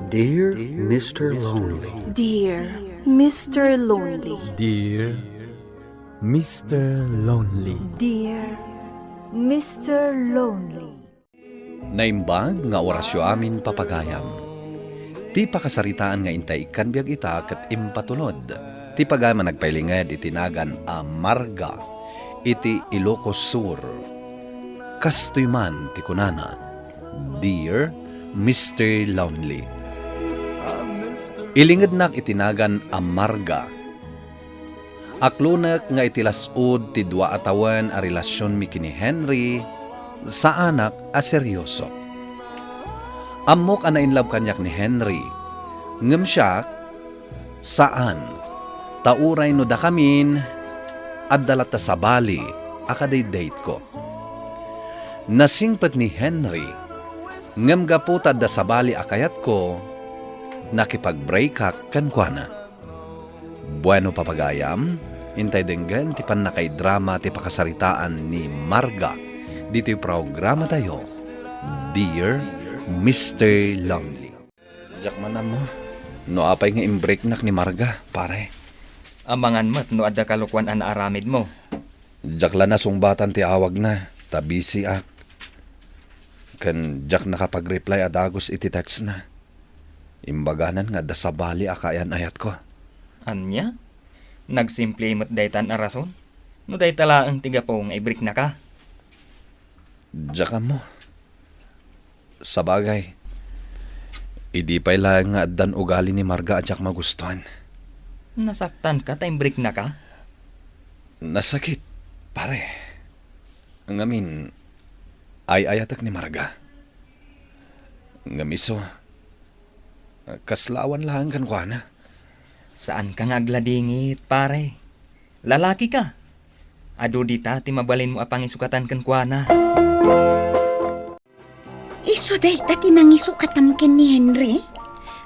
Dear Mr. Lonely. Dear Mr. Lonely. Dear Mr. Lonely. Dear Mr. Lonely. Naimbag nga orasyo amin papagayam. Ti pakasaritaan nga intay ikan biag ita ket impatulod. Ti pagayam nagpailinged itinagan a Marga iti Ilocos Sur. Kastoy man ti kunana. Dear Mr. Lonely. Ilinged nak itinagan a Marga. Aklunak nga itilasod ti dua atawan a relasyon mi kini Henry sa anak a seryoso. Amok ana inlove kanyak ni Henry. Ngem siya saan tauray no da kamin at dalata sa Bali akaday date ko. Nasingpet ni Henry ngem gaputa da sa Bali akayat ko nakipag-break kan kuana. Bueno papagayam, intay denggan ti panakay drama ti pakasaritaan ni Marga. Dito yung programa tayo, Dear Mr. Lonely. Jack man mo, no apay nga imbreak nak ni Marga, pare. Amangan mo't no adda kalukwan an aramid mo. Jack la na sungbatan ti awag na, tabi si ak. Kan Jack nakapag-reply adagos iti text na. Imbaganan nga da sa Bali akayan ayat ko. Anya? Nagsimple mo't daytan a rason? No daytala ang tiga pong i-break na ka? Jack mo. Sa bagay, idi pa lang nga dan ugali ni Marga at Jack magustuhan. Nasaktan ka tayong break na ka? Nasakit, pare. Ang amin, ay ayatak ni Marga. Ngamiso, kaslawan lang kan kuana. Saan ka nga agladingit, pare? Lalaki ka. Ado dita, timabalin mo apang isukatan kan kuana. Iso day tati nang isukatam ken ni Henry?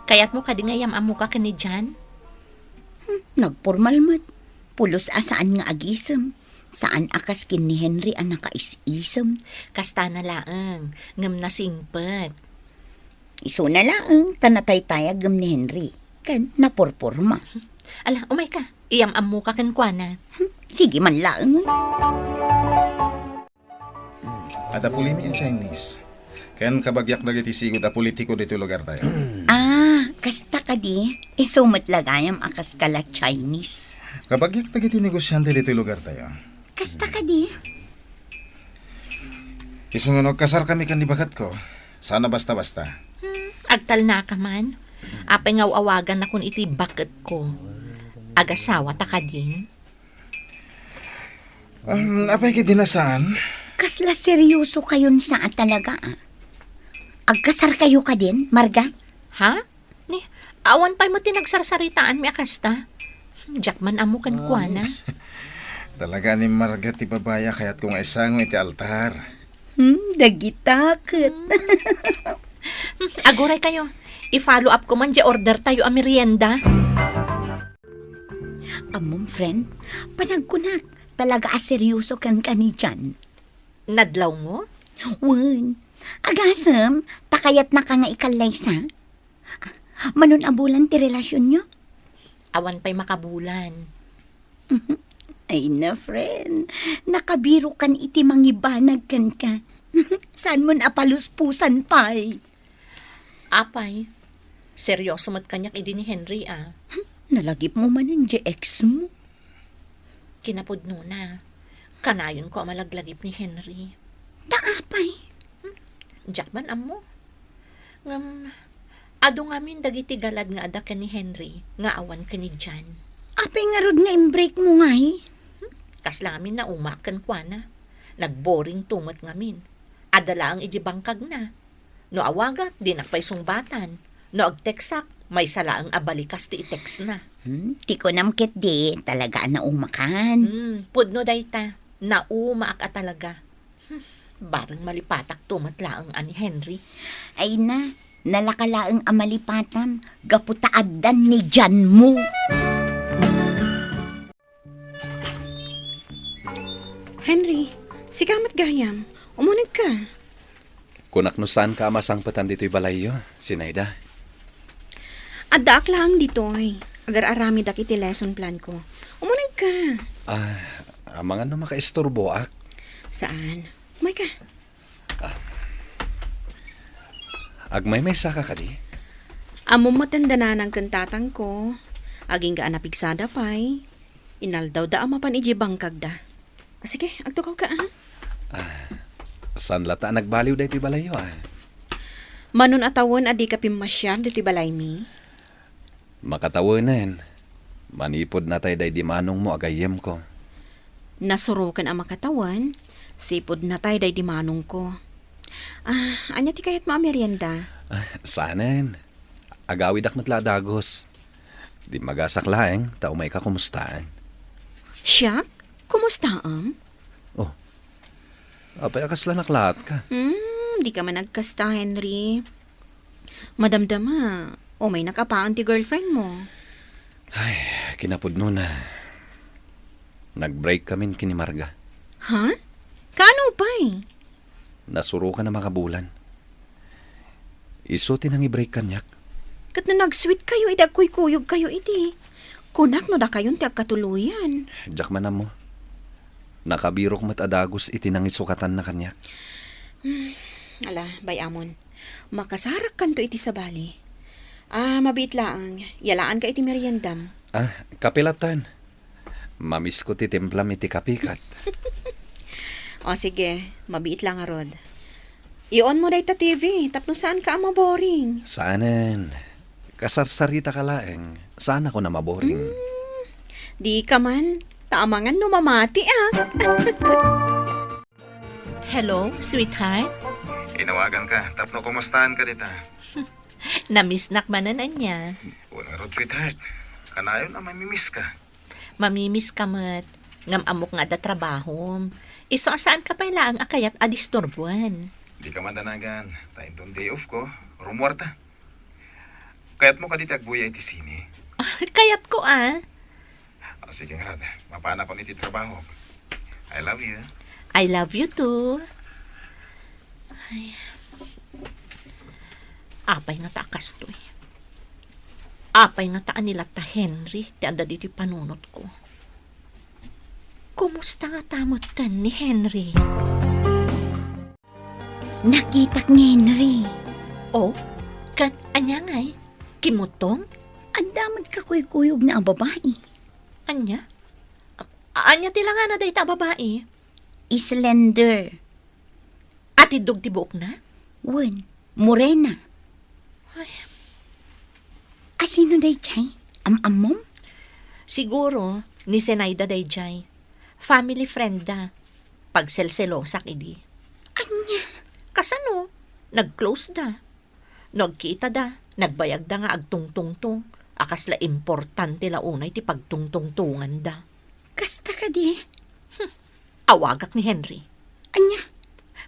Kaya't mo kadingayam amo ka ni Jan? Nagpormal mat. Pulos asaan nga agisem. Saan akas kin ni Henry ang nakaisisem. Kasta na laang, ngam nasingpet. Iso na lang, tanatay-tayag gam ni Henry. Kan, napurpurma. Ala, umay ka. Iyam amo ka kan kuana. Sige man lang. Adapuli mi ang Chinese. Kan kabagyak na iti sigod a politiko dito lugar tayo. Kasta ka di. Iso matlagayam akas kala Chinese. Kabagyak na iti negosyante dito lugar tayo. Kasta ka di. Isunganog kasar kami kan di bakat ko. Sana basta-basta. Agtal na ka man. Apay nga awagan na kun iti bakit ko. Agasawa ta ka din. Apay ki dinasaan? Kasla seryoso kayon sa talaga. Agkasar kayo ka din, Marga? Ha? Ni, awan pa'y mo tinagsarsaritaan mi akasta. Jackman amo kan kuana. Talaga ni Marga ti babaya kaya't kung isang iti altar. Dagitakot. Aguray kayo. I-follow up ko man di order tayo a merienda. Amom, friend, panagkunak. Talaga aseryoso kan kani dyan. Nadlaw mo? Wan. Agasam, takayat na ka nga ikalay sa. Manon abulan ti relasyon nyo? Awan pa'y makabulan. Ay na, friend. Nakabiro kan iti mangibanag kan ka. Saan mo napaluspusan pa'y? Apay, seryoso mat kanyak idi ni Henry Nalagip mo man yung ex mo. Kinapod no na. Kanayon ko amalaglagip ni Henry. Taapay. Jackman amo. Ado ngamin dagiti galad nga ada ka ni Henry, nga awan ka ni Jan. Apay nga rod nga imbreak mo nga Kas lang amin na umakan kwa na. Nagboring tumat ngamin. Adala ang ijibangkag na. No awagat, di nakpay sungbatan. No agteksak, may sala ang abalikas ti i-text na. Ti ko namkit di, talaga na umakan. Pudno dayta, naumaak at talaga. Barang malipatak tumatla ang ani Henry. Ay na, nalakalaang amalipatam, gaputaadan ni Jan mo. Henry, sigamat gayam. Umunag ka. Kunak no saan ka masangpatan dito'y balayo, Sinayda? Adda lang ditoy. Agar arami dak iti lesson plan ko. Umunag ka. Mga no makaistorbo ak. Saan? Umay ka. Agmay may saka ka di. Amo matanda na ng kantatang ko. Aging ka anapigsada pay. Inaldaw da amapan iji bangkag da. Sige, agtukaw ka San lata nagbaliw da iti balayo Manon atawon adi ka pimasyar diti balay mi. Makatawanan. Manipod na tayo day di manong mo agayem ko. Nasurukan ang makatawan. Sipod na tayo day di manong ko. Anya ti kayat maamerienda? Sanan. Agawid ak matladagos. Di magasaklaeng, tao may kakumustaan. Siya? Kumusta Apay akas lang naklat ka. Di ka man nagkasta, Henry. Madamdama, may nakapaan ti girlfriend mo. Ay, kinapudno na. Nag-break kami kini Marga. Ha? Kano pa'y? Nasuro ka na makabulan. Iso tinang i-break kanyak. Kat na nag-sweet kayo, idagkuy-kuyog kayo iti. Kunak no da kayon ti agkatuluyan. Diyak man mo. Nakabirok matadagos itinangisukatan na kanyak. Ala, bayamon. Makasarak kanto iti sa bali. Mabit laang. Yalaan ka iti meriendam. Kapilatan. Mamis ko ti templam iti kapikat. O sige, mabit lang arod. I-on mo day ta TV, tapno saan ka maboring. Saanen? Kasarsarita ka laeng. Saan ako na maboring? Di ka man, taamangan numamati Hello, sweetheart? Inawagan ka. Tapno, kumustahan ka dita? Namiss nakmanan niya. Una rod, sweetheart. Kanayon na mamimiss ka. Mamimiss ka mat. Ngam amok nga da trabaho. Iso asaan ka pa ang akayat adistorbuan. Di ka mandanagan. Tayo doon day off ko. Rumwarta. Kayat mo ka dito agbuya iti sini. Kayat ko Sige nga, mapana ko niti trabaho. I love you. I love you too. Ay. Apay nga takas to Apay nga taan nila ta Henry, ti anda diti panunot ko. Kumusta nga tamot tan ni Henry? Nakitak ni Henry. Oh, kat anya ngay? Kimutong? Ang damad ka kuyog na ang babae. Anya? Anya tila nga na day ta babae? Islender. At idog tibok na? Wen, morena. Ay. Sino day chay? Amom? Siguro, ni Senaida day jay. Family friend da. Pagselselosak idi. Anya? Kasano? Nag-close da. Nagkita da. Nagbayag da nga agtungtungtung. Akasla importante la unay ti pagtungtungtungan da. Kasta ka di. Awagak ni Henry. Anya?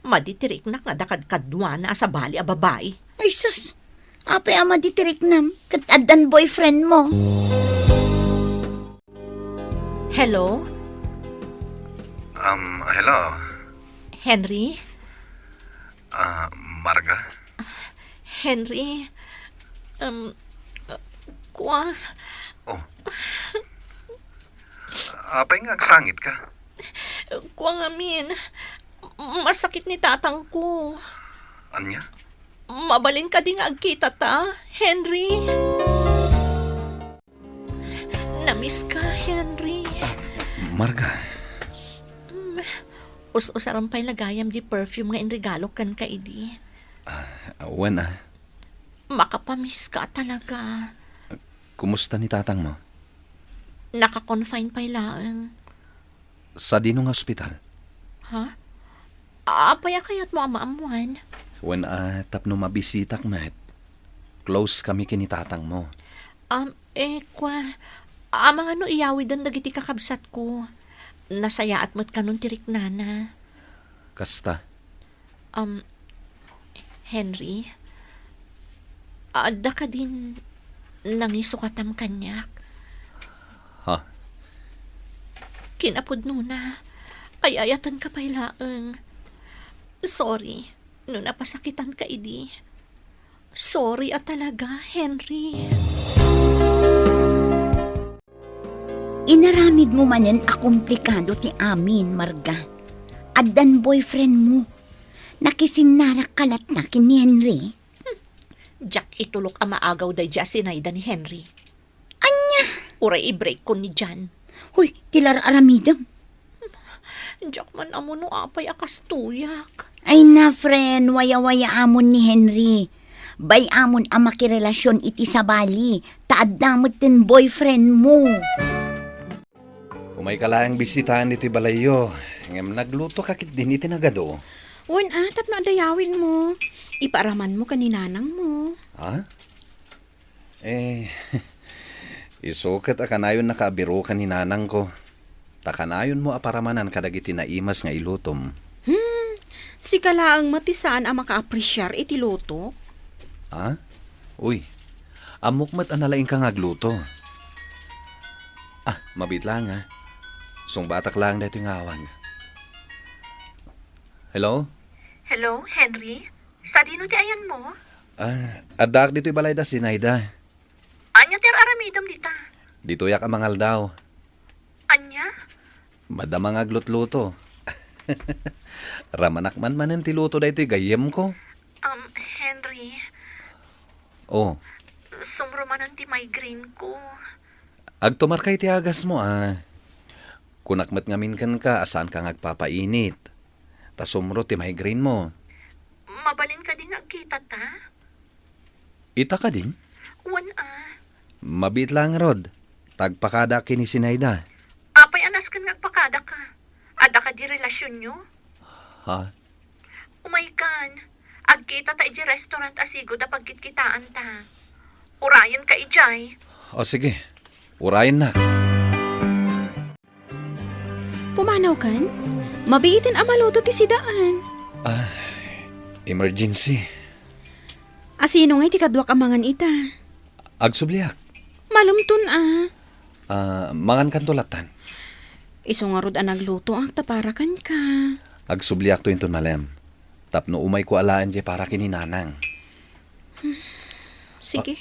Maditirik na nga dakad-kadwa na sa bali a babae. Ay sus. Apay ama ditirik nam. Katadan boyfriend mo. Hello? Hello. Henry? Marga? Henry? Kwa? Oh. Apay nga agsangit ka. Kwa nga min. Masakit ni tatang ko. Anya? Mabalin ka din nga agkita ta, Henry. Namiss ka, Henry. Marga. Us-usaran pa'y lagayam di perfume nga inregalo kan ka idi. Awan Makapamiss ka talaga. Kumusta ni tatang mo? Naka-confine pa'y laang. Sa dinong hospital? Ha? Apaya kaya't mo amaamuan? When tapno mabisitak met. Close kami kini tatang mo. Mga no iyawi dan dagiti kakabsat ko. Nasaya at mat kanon tirik nana. Kasta? Henry, adda ka din nangisukatam kanyak. Ha? Kinapod nuna, ayayatan ka pailaang. Sorry, no napasakitan ka idi. Sorry at talaga, Henry. Inaramid mo manen a komplikado ti amin, Marga. Addan boyfriend mo. Nakisinarak kalat na kin ni Henry. Jack itulok ang maagaw day dya sinayda ni Henry. Anya? Uray i-break ko ni Jan. Huy, tilar aramidam. Jack man amo no apay akas tuyak. Ay na, friend, waya-waya amon ni Henry. Bay amon ang makirelasyon iti sa bali. Taadamot din boyfriend mo. Umay ka lang bisitahan dito'y balayo. Ngam nagluto kakit din iti nagado. Wan atap na dayawin mo. Ipaaraman mo kaninanang mo. Ha? Isukat akanayon nakabiro ka ni nanang ko. Takanayon mo aparamanan kadagiti naimas nga ilutom. Si kalaang matisaan ang maka-apresyar iti luto. Ha? Uy, amukmat analaing ka ngagluto. Mabit lang ha. Sungbatak lang dito yung awag. Hello? Hello, Henry? Sa dino ti ayan mo? Adak dito'y balay da sinayda. Anya ti aramidam dita? Dito yak amangal daw. Anya? Madamang aglutluto. Ramanak man manen ti luto da ito'y gayem ko. Henry, Oh, sumrumanan ti migraine ko. agtumarkay ti agas mo Kunakmat ngamin kan ka, asaan ka ngagpapainit. Tasumro ti migraine mo. Mabalin ka din nagkita ta? Ita ka din? Wan Mabit lang rod. Tagpakada kini sinayda. Apay anas kan nagpakada ka. Ada ka di relasyon nyo? Ha? Umaykan. Agkita ta iji restaurant asigo da pagkitkitaan ta. Urayan ka ijay. O sige, urayan na. Pumanaw kan? Mabiitin ang maluto ti sidaan. Emergency. Asino nga iti kadwak amangan ita? Agsubliak. Malumtun Mangan kan tulatan. Iso nga rod ang nagluto ang taparakan ka. Agsubliak to inton malem. Tapno umay ko alaan je para kininanang. Sige.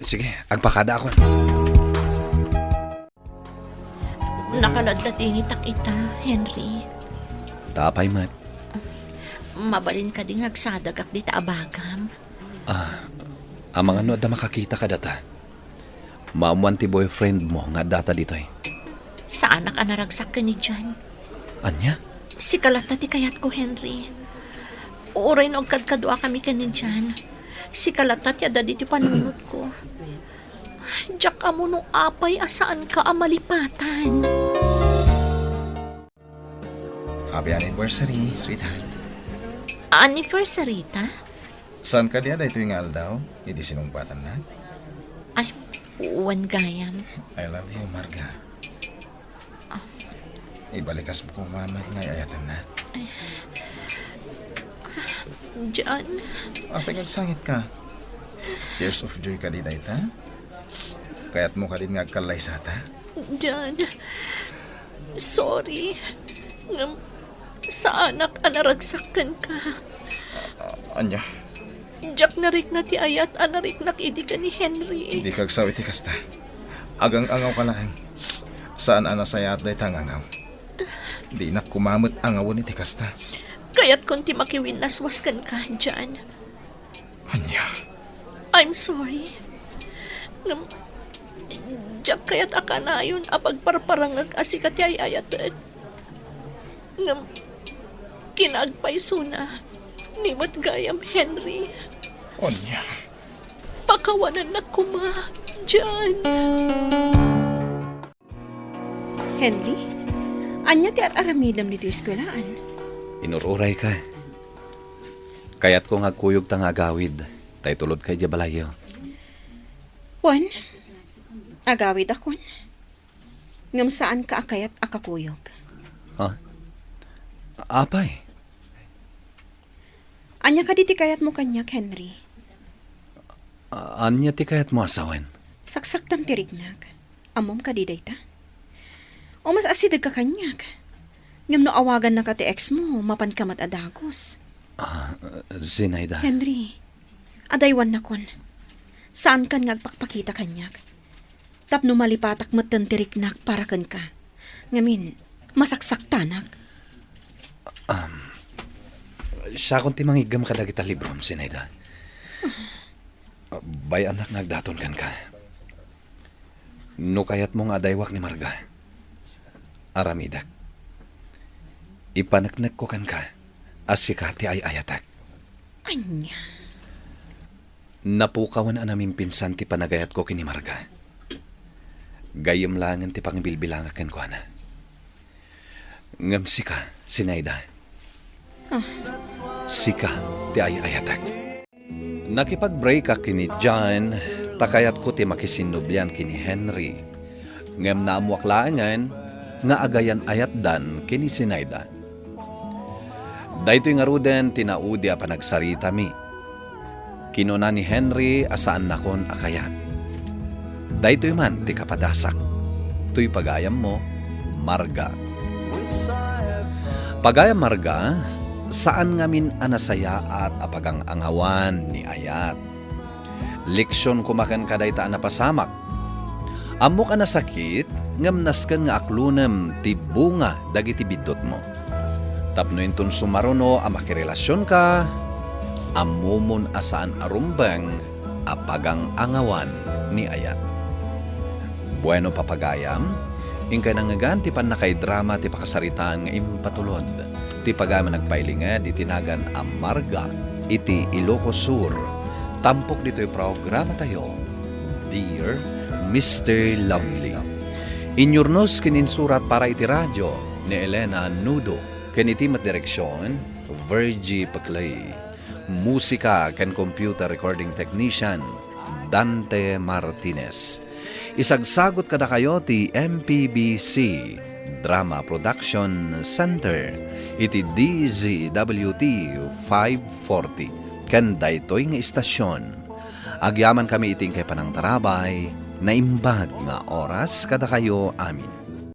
Sige, agpakada ako. Nakaladladingit kita, Henry. Tapay mat. Mabalin ka din agsadagak di ta abagam. Amang ano da makakita ka data. Maamuan ti boyfriend mo nga data ditoy. Sa anak anaragsak ka ni Jan. Anya? Si kalata ti kayat ko, Henry. Uray no agkadkadua kami ka ni Jan. Si kalata ti ada di ti panunod ko. Jack amo no apay asaan ka amalipatan. Happy anniversary, sweetheart. Anniversary ta? Saan ka diya dahil yung aldaw? Hindi sinumpatan na. Ay, wan gayam. I love you, Marga. Ibalikas mo kong mamat nga ayatan na. Jan, Apay nagsangit ka. Tears of joy ka di dahil ta? Kaya't mo ka din nga kalay sa ta? Jan. Sorry. Ngam, sa anak anaragsakan ka. Anya, Jack narik na ti ayat anarik nak idi ka ni Henry. hindi kagsaw iti kasta. Agang-angaw ka lang. Saan anasayat dahil tangangaw? Di na kumamot angawon iti kasta. Kaya't kunti makiwinaswaskan ka, Jan. Anya, I'm sorry. Ngam, Jack kaya't akanayon apagparparangag asikat ay ayatan. Ngam, kinagpay suna. Nimot gayam, Henry. Anya. Pakawanan na kuma, Jan. Henry? Anya ti aramidam dito eskwelaan? Inururay ka. Kaya't ko ngagkuyog tang agawid. Tay tulod kay Jabalayo. Wan, agawid akon. Ngam saan ka akayat akakuyog? Ha? Apay? Anya ka diti kayat mo kanyak, Henry? Anya ti kayat mo asawan? Saksaktam ti rignag. Amom ka di dayta? O mas asidag ka kanyak? Ngam no awagan na ka ti ex mo, mapan ka mat adagos. Sinayda. Henry, adaywan na kon. Saan kan ngagpakpakita kanyak? Tapno malipatak matantiriknak para kan ka. Ngamin, masaksaktanak. Siya kung timangigam ka dagita librom, Sinayda. Bay anak nagdaton kan ka. No kayat mo nga daywak ni Marga. Aramidak. Ipanaknak ko kan ka. As si Kati ay ayatak. Anya. Napukawan na namin pinsan ti panagayat ko kini Marga. Gayam langan ti pangibilbilangakan ko na. Ngam sika, Sinayda. Sika, ti ay ayatak. Nakipag-break ka kini John, takayat ko ti makisinubyan kini Henry. Ngam namuaklangan, nga agayan ayat dan kini Sinayda. Daytoy nga ruden tinaudi a panagsarita mi. Kinuna ni Henry asaan nakon akayat. Daytoy man ti kapadasak. Tuy pagayam mo, Marga. Pagayam Marga, saan ngamin anasaya at apagang angawan ni ayat. Leksyon kumakan kadayta napasamak. Amok anasakit, ngamnaskan nga aklunem ti bunga dagiti bidot mo. Tapno intun sumaruno a makirelasyon ka, amumon asaan arumbang apagang angawan ni ayat. Bueno papagayam, ingka nangagan ti pan nakay-drama ti pakasaritaan nga impatulod. Ti pagama nagpailingad itinagan a Marga iti Ilocos Sur. Tampok dito'y programa tayo, Dear Mr. Lonely. Inyurnos kininsurat para iti radyo ni Elena Nudo. Kanitimat direksyon, Virgie Paclay. Musika kan computer recording technician, Dante Martinez. Isagsagot kada kayo ti MPBC Drama Production Center iti DZWT 540 kan daytoy nga istasyon. Agyaman kami iting kay panang tarabay na imbag nga oras kada kayo amin.